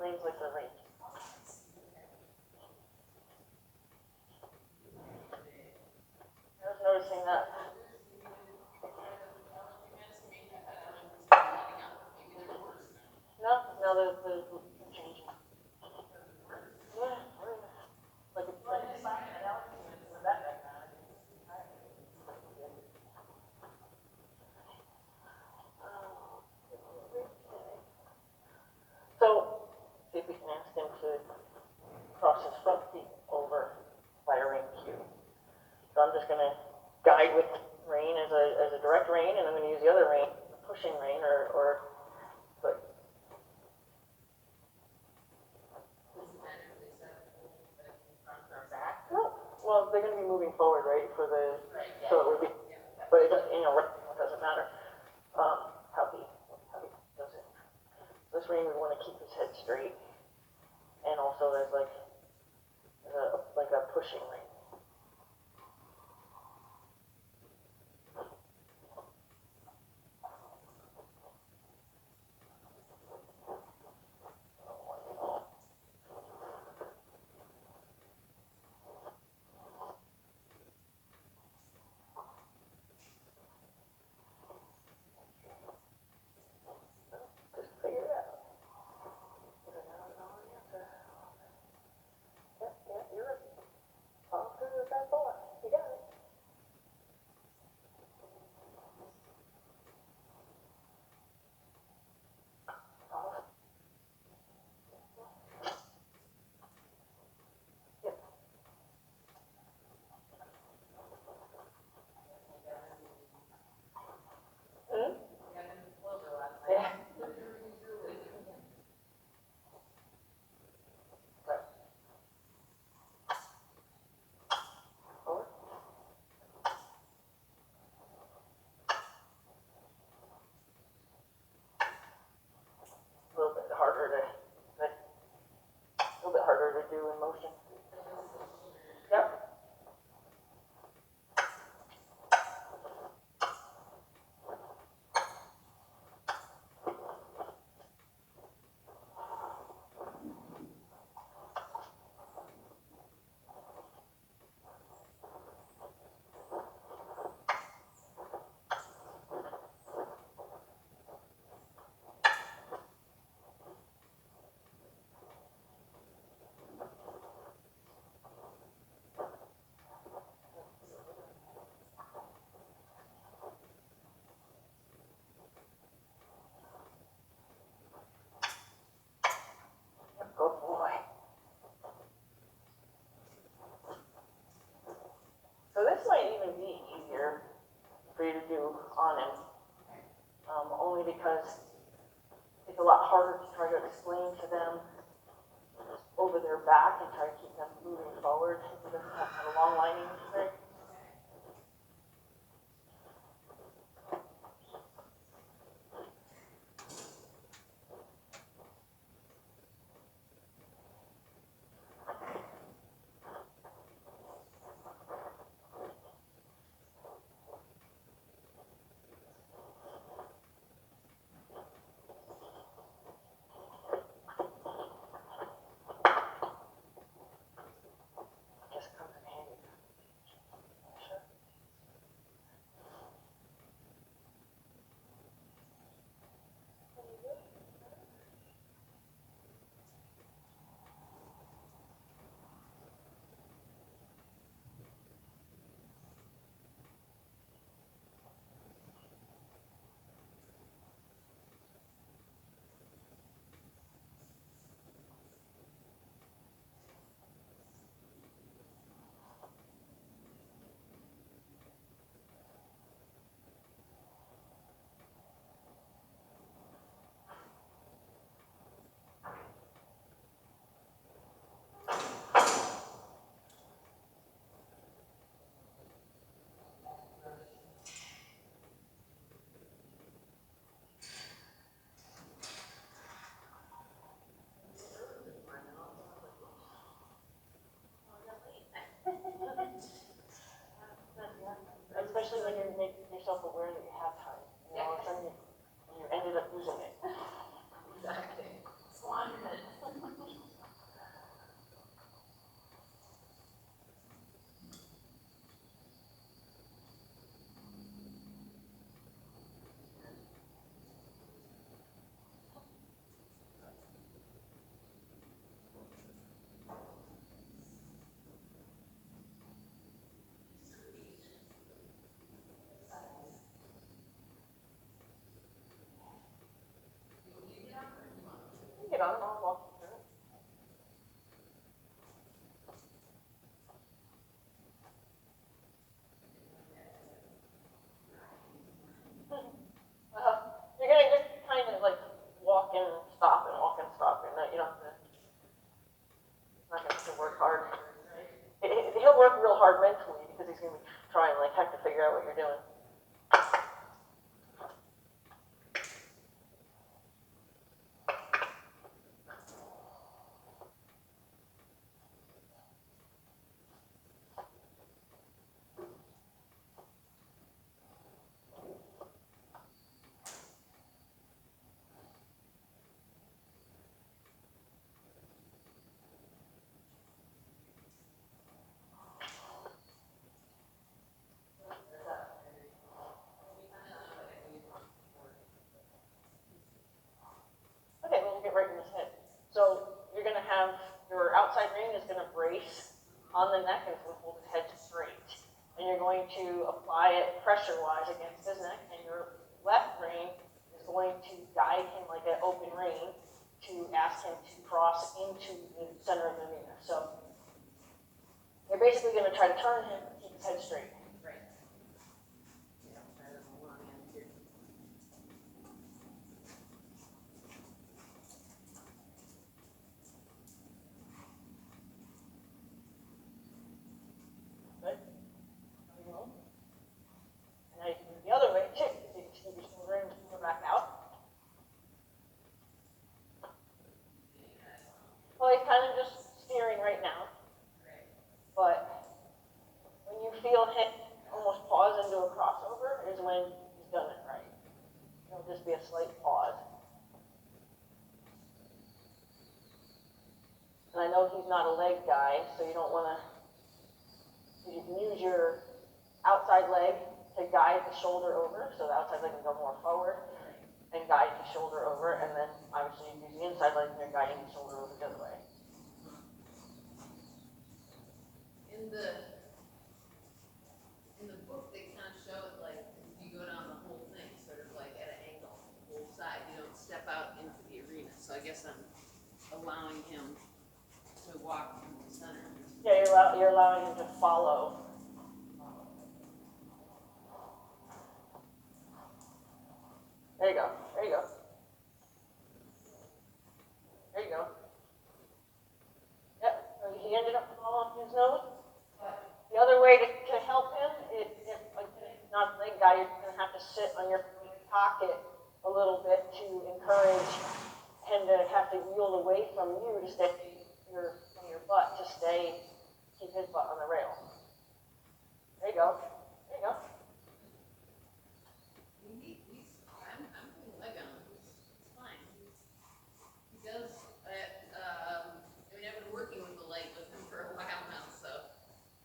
rain's like the rain. I was noticing that. No, they're changing. Yeah, like it's like. So, see if we can ask him to cross his front feet over by a rain cue. So I'm just gonna guide with rain as a direct rain, and I'm gonna use the other rain, pushing rain, or but. No, well, they're gonna be moving forward, right, for the, so it would be, but it, it doesn't matter, how he does it. This rain, we wanna keep his head straight, and also there's like a pushing rain. Just figure it out. Yeah, you're right. Follow through with that thought. You got it. Yep. Hmm? Yeah. Right. Forward. A little bit harder to do in motion. Yep. Good boy. So this might even be easier for you to do on him, only because it's a lot harder to try to explain to them over their back and try to keep them moving forward. It doesn't have a long lining, right? Just comes in handy. on, I'll walk you through it. You're gonna just kind of like walk and stop and walk and stop, and you don't have to, it's not gonna have to work hard. He'll work real hard mentally because he's gonna be trying like heck to figure out what you're doing. Okay, well, we'll get right in his head. So you're gonna have your outside rein is gonna brace on the neck and it's gonna hold his head straight. And you're going to apply it pressure-wise against his neck, and your left rein is going to guide him like an open rein to ask him to cross into the center of the arena. So you're basically gonna try to turn him and keep his head straight. Right. Yeah, I'll try that on one hand too. Good. And now you can move the other way too. So you can scoot your shoulder in and go back out. Well, he's kind of just steering right now. Right. But when you feel him almost pause into a crossover is when he's done it right. It'll just be a slight pause. And I know he's not a leg guy, so you don't want to, you can use your outside leg to guide the shoulder over, so the outside leg can go more forward and guide the shoulder over, and then obviously you use the inside leg and you're guiding the shoulder over the other way. In the book, they kind of show it like you go down the whole thing, sort of like at an angle, whole side. You don't step out into the arena. So I guess I'm allowing him to walk through the center. Yeah, you're allowing him to follow. There you go. There you go. There you go. Yep. So he ended up following his nose. The other way to help him, if like not the leg guy, you're going to have to sit on your pocket a little bit to encourage him to have to yield away from you to stay from your butt to keep his butt on the rail. There you go. There you go. I'm putting leg on him. It's fine. He does. I mean, I've been working with the leg with him for a while now, so.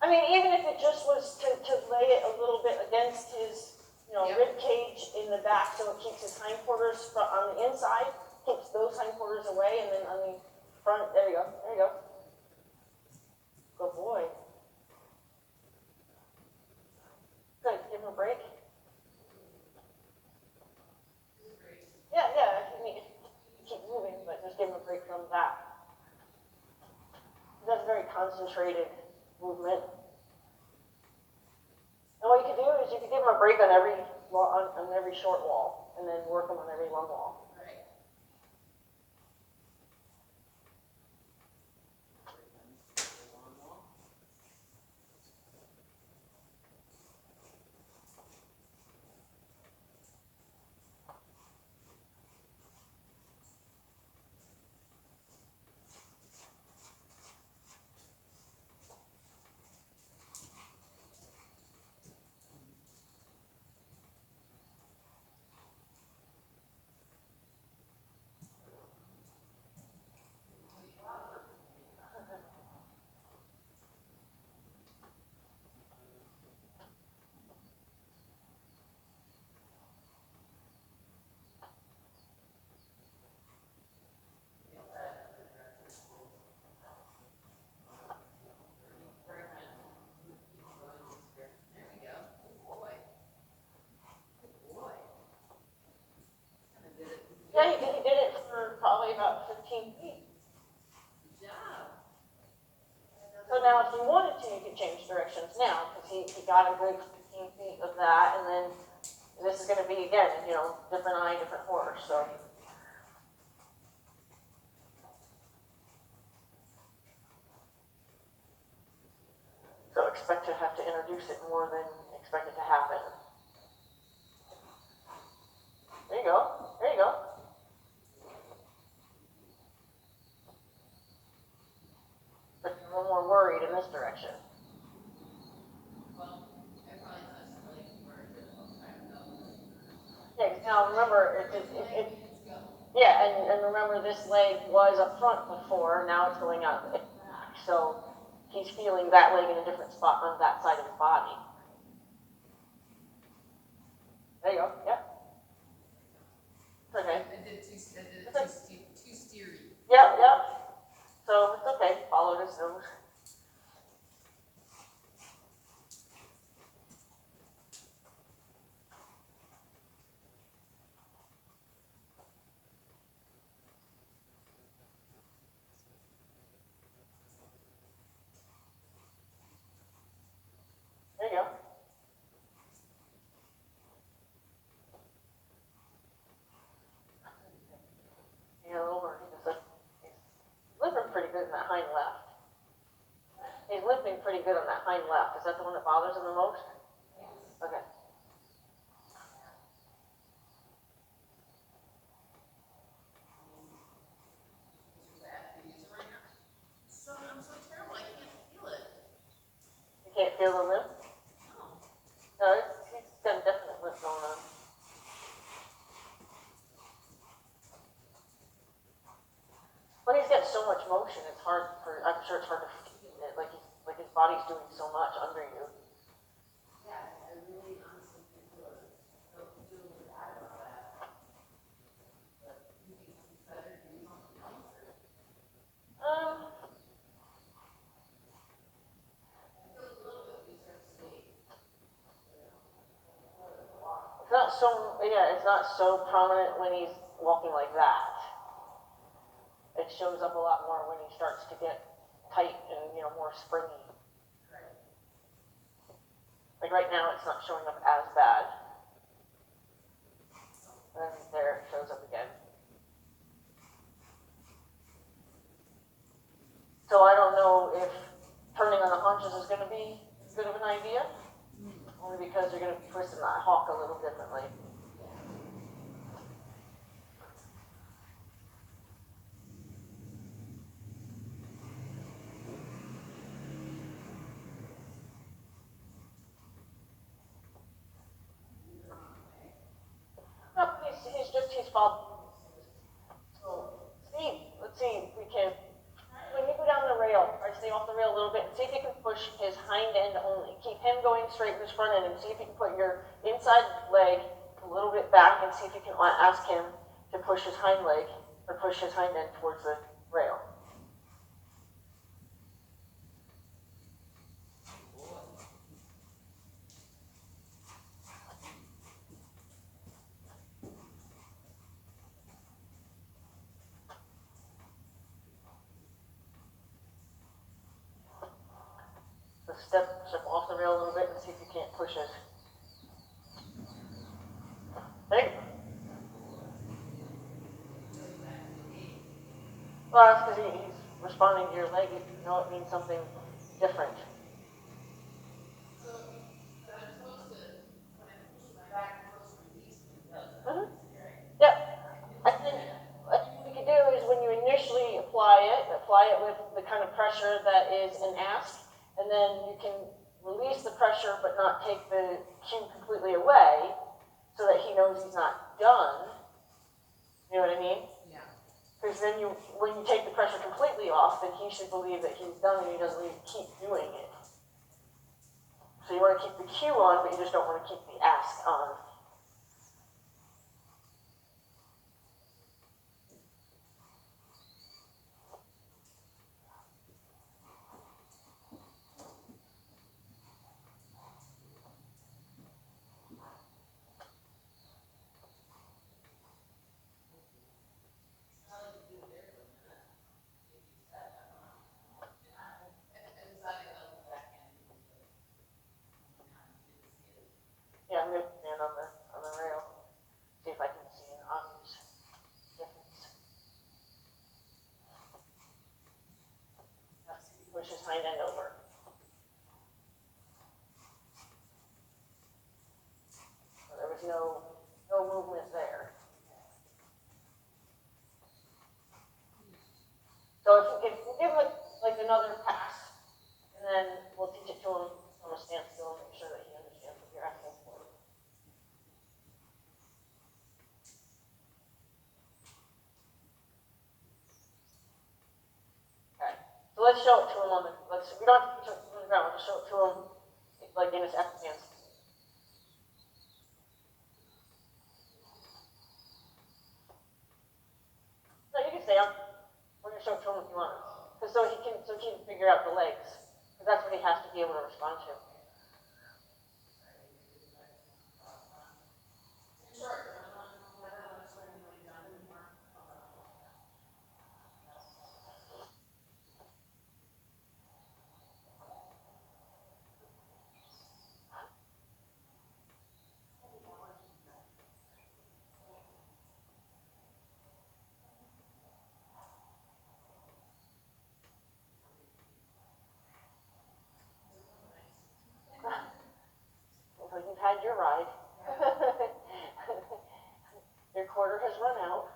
I mean, even if it just was to lay it a little bit against his, Yep. rib cage in the back, so it keeps his hindquarters on the inside, keeps those hindquarters away, and then on the front, there you go, there you go. Good boy. Good, give him a break. Yeah, I mean, keep moving, but just give him a break from that. That's a very concentrated movement. And what you could do is you could give him a break on every short wall, and then work him on every long wall. Right. feet. Good job. So now if you wanted to, you could change directions now, because he got a good 15 feet of that, and then this is gonna be, again, different eye, different horse, so. So expect to have to introduce it more than expect it to happen. There you go, there you go. But you're a little more worried in this direction. Well, I probably touched the leg more than a long time ago. Yeah, 'cause now remember, yeah, and remember this leg was up front before, now it's going out back. So he's feeling that leg in a different spot on that side of his body. There you go, yep. Okay. I did it too steery. Yep, yep. So it's okay, follow his nose. There you go. Yeah, a little more. He's limping pretty good in that hind left. He's limping pretty good on that hind left. Is that the one that bothers him the most? Okay. I'm so terrible, I can't feel it. You can't feel the limp? No. No, he's got a definite limp going on. But he's got so much motion, I'm sure it's hard to feel it, like his body's doing so much under you. Yeah, I really honestly feel bad about that. But you think it's better to do something else? It feels a little bit when you start to skate. It's not so prominent when he's walking like that. It shows up a lot more when he starts to get tight and, more springy. Right. Like right now, it's not showing up as bad. And there it shows up again. So I don't know if turning on the haunches is going to be good of an idea, only because you're going to be twisting that hawk a little differently. No, he's following. So, Steve, let's see if we can, when you go down the rail, or stay off the rail a little bit, and see if you can push his hind end only. Keep him going straight with his front end, and see if you can put your inside leg a little bit back, and see if you can ask him to push his hind leg, or push his hind end towards the rail. So step off the rail a little bit and see if you can't push it. There you go. Well, that's because he's responding to your leg. You know it means something different. So, but I'm supposed to, when I push my back, I'm supposed to release when it does that. Mm-hmm. Right? Yep. I think what you can do is when you initially apply it with the kind of pressure that is an ask, and then you can release the pressure but not take the cue completely away so that he knows he's not done. You know what I mean? Yeah. Because then when you take the pressure completely off, then he should believe that he's done and he doesn't need to keep doing it. So you want to keep the cue on, but you just don't want to keep the ask on. let's show it to him on the, we don't have to show it on the ground, we'll just show it to him, like in his F hands. No, you can stay on. We're gonna show it to him if you want. Because so he can figure out the legs. Because that's what he has to be able to respond to. So you've had your ride. Your quarter has run out.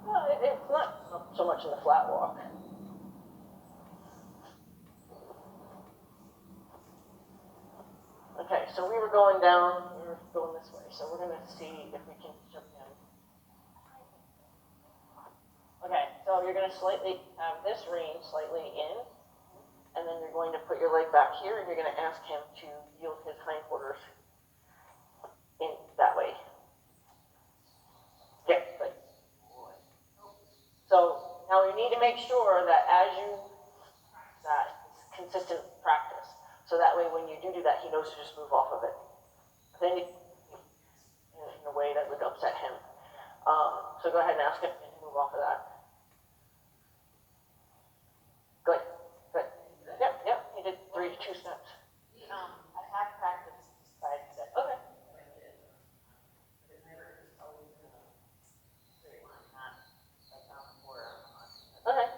Well, it's not so much in the flat walk. Okay, so we were going down, we were going this way, so we're gonna see if we can jump in. Okay, so you're gonna slightly have this rein slightly in, and then you're going to put your leg back here, and you're gonna ask him to yield his hindquarters in that way. Yeah, good. So now you need to make sure that as you that consistent practice. So that way when you do that, he knows to just move off of it. Then you, in a way that would upset him. So go ahead and ask him to move off of that. Good, good. Yep, he did 3 to 2 steps. I have practiced side step. Okay. Okay.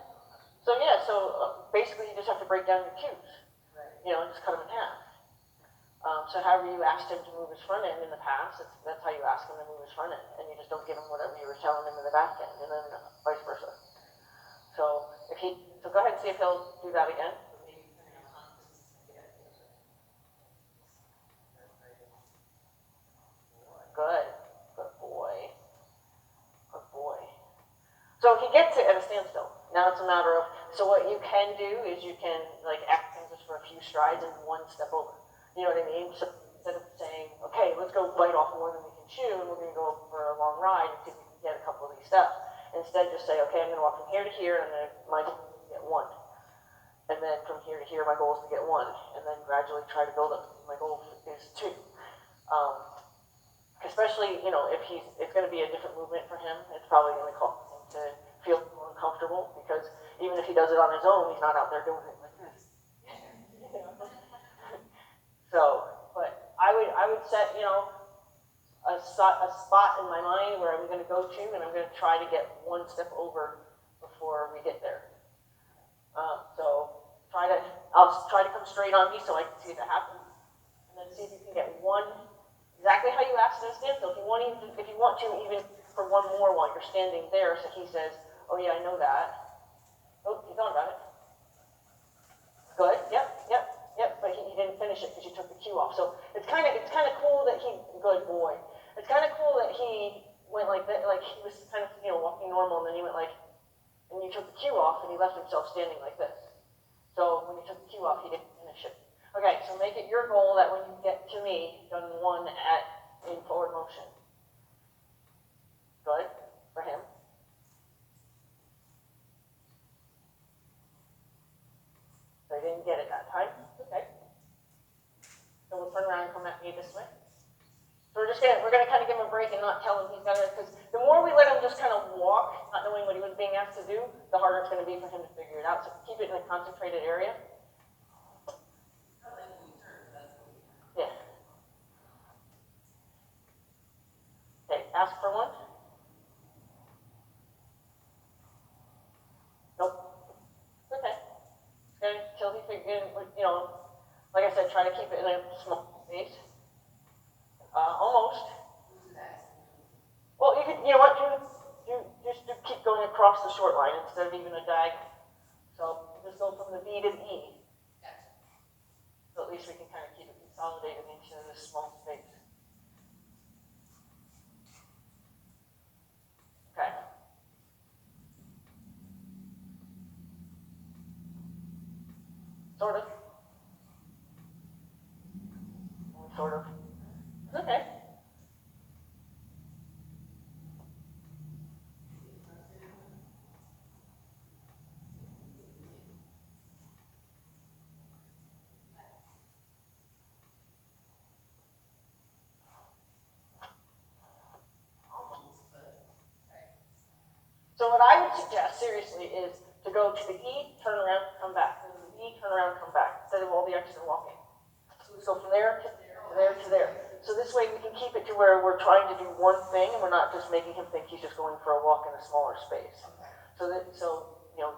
So yeah, basically you just have to break down your cues. You know, and just cut them in half. So however you asked him to move his front end in the past, that's how you ask him to move his front end, and you just don't give him whatever you were telling him in the back end, and then vice versa. So go ahead and see if he'll do that again. Good, good boy, good boy. So he gets it at a standstill. Now it's a matter of, so what you can do is you can like act him just for a few strides and 1 step over. You know what I mean? So instead of saying, okay, let's go bite off more than we can chew, and we're going to go for a long ride and see if we can get a couple of these steps. Instead, just say, okay, I'm going to walk from here to here, and then my goal is to get 1. And then from here to here, my goal is to get 1. And then gradually try to build up. My goal is 2. Especially, you know, if it's going to be a different movement for him, it's probably going to cause him to feel more uncomfortable, because even if he does it on his own, he's not out there doing it like this. So, but I would set, you know, a spot in my mind where I'm going to go to, and I'm going to try to get 1 step over before we get there. So I'll try to come straight on me so I can see that happen, and then see if you can get 1, exactly how you asked him to stand. So if you want to, even for 1 more while you're standing there, so he says, oh yeah, I know that. Oh, you thought about it. Good, yep. But he didn't finish it because you took the cue off. So it's kind of cool that good boy. It's kind of cool that he went like that, like he was kind of, you know, walking normal, and then he went like, and you took the cue off, and he left himself standing like this. So when you took the cue off, he didn't finish it. Okay, so make it your goal that when you get to me, done 1 in forward motion. Good for him. So he didn't get it that time. Okay. So we'll turn around and come at me this way. So we're just we're gonna kind of give him a break and not tell him he's gotta, because the more we let him just kind of walk, not knowing what he was being asked to do, the harder it's gonna be for him to figure it out. So keep it in a concentrated area. Yeah. Okay, ask for one. Nope. Okay. Okay, till he figures, you know, like I said, try to keep it in a small space. Almost. Well, you could, you know what, just keep going across the short line instead of even a diagonal. So just go from the B to the E. So at least we can kind of keep it consolidated into this small space. Okay. Sort of. Sort of. It's okay. So what I would suggest, seriously, is to go to the E, turn around, come back. To the E, turn around, come back, instead of all the extra walking. So from there to there to there. So this way we can keep it to where we're trying to do one thing and we're not just making him think he's just going for a walk in a smaller space. So you know,